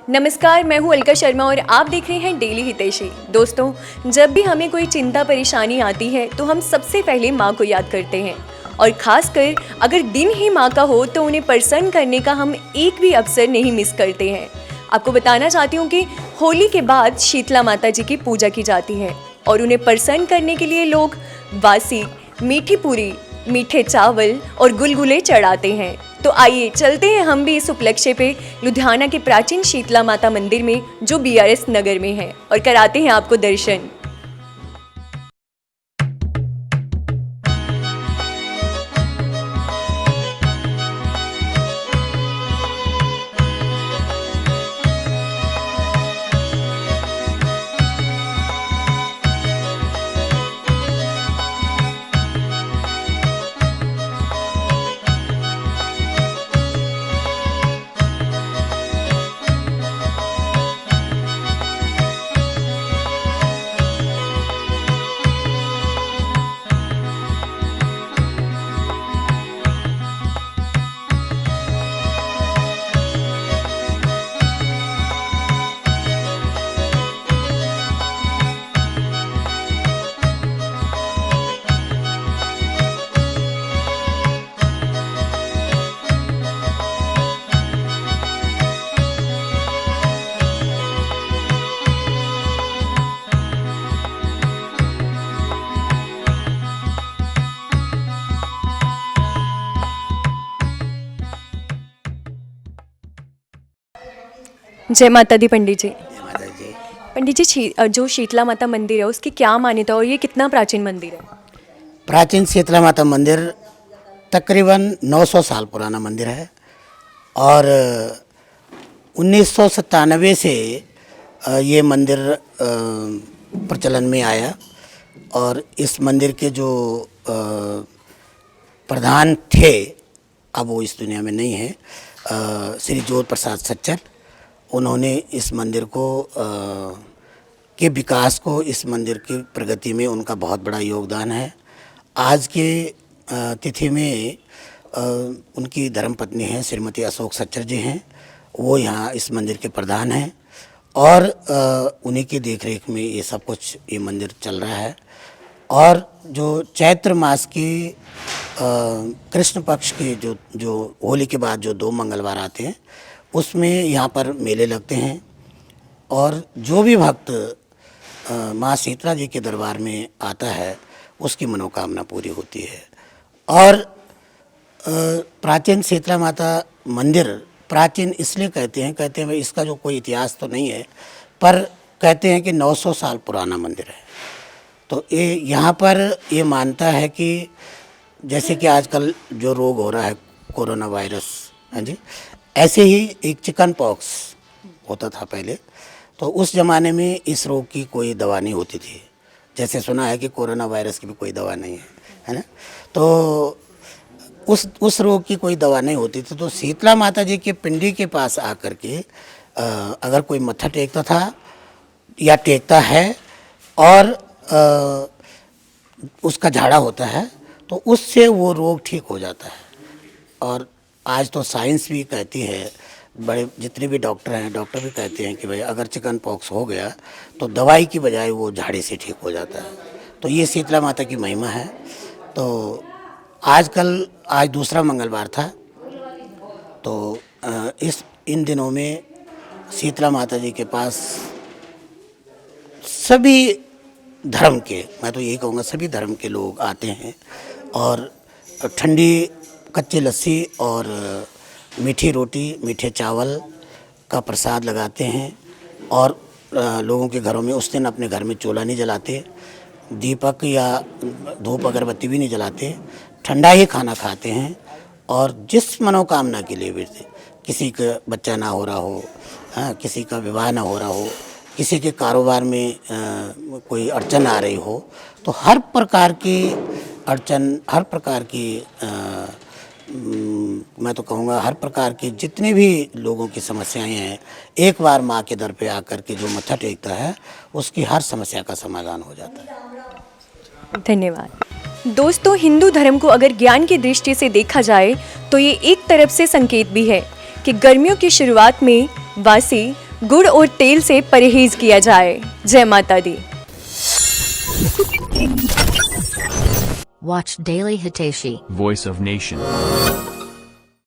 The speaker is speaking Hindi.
नमस्कार, मैं हूँ अलका शर्मा और आप देख रहे हैं डेली हितैषी। दोस्तों, जब भी हमें कोई चिंता परेशानी आती है तो हम सबसे पहले माँ को याद करते हैं और खासकर अगर दिन ही माँ का हो तो उन्हें प्रसन्न करने का हम एक भी अवसर नहीं मिस करते हैं। आपको बताना चाहती हूँ कि होली के बाद शीतला माता जी की पूजा की जाती है और उन्हें प्रसन्न करने के लिए लोग बासी, मीठी पूरी, मीठे चावल और गुलगुले चढ़ाते हैं। तो आइए चलते हैं हम भी इस उपलक्ष्य पे लुधियाना के प्राचीन शीतला माता मंदिर में जो BRS नगर में है और कराते हैं आपको दर्शन। जय माता दी पंडित जी। जय माता जी। पंडित जी, जो शीतला माता मंदिर है उसकी क्या मान्यता और ये कितना प्राचीन मंदिर है? प्राचीन शीतला माता मंदिर तकरीबन 900 साल पुराना मंदिर है और 1997 से ये मंदिर प्रचलन में आया और इस मंदिर के जो प्रधान थे, अब वो इस दुनिया में नहीं है, श्री ज्योत प्रसाद सच्चर। उन्होंने इस मंदिर को के विकास को, इस मंदिर की प्रगति में उनका बहुत बड़ा योगदान है। आज के तिथि में उनकी धर्मपत्नी हैं श्रीमती अशोक सच्चर जी हैं, वो यहाँ इस मंदिर के प्रधान हैं और उन्हीं की देखरेख में ये सब कुछ, ये मंदिर चल रहा है। और जो चैत्र मास की कृष्ण पक्ष के जो होली के बाद जो 2 मंगलवार आते हैं उसमें यहाँ पर मेले लगते हैं और जो भी भक्त माँ शीतला जी के दरबार में आता है उसकी मनोकामना पूरी होती है। और प्राचीन शीतला माता मंदिर प्राचीन इसलिए कहते हैं भाई इसका जो कोई इतिहास तो नहीं है, पर कहते हैं कि 900 साल पुराना मंदिर है। तो ये यहाँ पर ये मानता है कि जैसे कि आजकल जो रोग हो रहा है कोरोना वायरस, हाँ जी, ऐसे ही एक चिकन पॉक्स होता था पहले, तो उस ज़माने में इस रोग की कोई दवा नहीं होती थी। जैसे सुना है कि कोरोना वायरस की भी कोई दवा नहीं है ना। तो उस रोग की कोई दवा नहीं होती थी, तो शीतला माता जी के पिंडी के पास आकर के अगर कोई मत्था टेकता था या टेकता है और उसका झाड़ा होता है तो उससे वो रोग ठीक हो जाता है। और आज तो साइंस भी कहती है, बड़े जितने भी डॉक्टर हैं, डॉक्टर भी कहते हैं कि भाई अगर चिकन पॉक्स हो गया तो दवाई की बजाय वो झाड़े से ठीक हो जाता है। तो ये शीतला माता की महिमा है। तो आज दूसरा मंगलवार था, तो इन दिनों में शीतला माता जी के पास सभी धर्म के, मैं तो यही कहूँगा सभी धर्म के लोग आते हैं और ठंडी कच्ची लस्सी और मीठी रोटी, मीठे चावल का प्रसाद लगाते हैं। और लोगों के घरों में उस दिन अपने घर में चूल्हा नहीं जलाते, दीपक या धूप अगरबत्ती भी नहीं जलाते, ठंडा ही खाना खाते हैं। और जिस मनोकामना के लिए भी, किसी का बच्चा ना हो रहा हो, हाँ, किसी का विवाह ना हो रहा हो, किसी के कारोबार में कोई अड़चन आ रही हो, तो हर प्रकार की अड़चन, हर प्रकार की मैं तो कहूँगा हर प्रकार की जितनी भी लोगों की समस्याएं हैं, एक बार माँ के दर पे आकर के जो मत्था टेकता है उसकी हर समस्या का समाधान हो जाता है। धन्यवाद। दोस्तों, हिंदू धर्म को अगर ज्ञान की दृष्टि से देखा जाए तो ये एक तरफ से संकेत भी है कि गर्मियों की शुरुआत में बासी, गुड़ और तेल से परहेज किया जाए। जय माता दी। Watch Daily Hiteshi. Voice of Nation.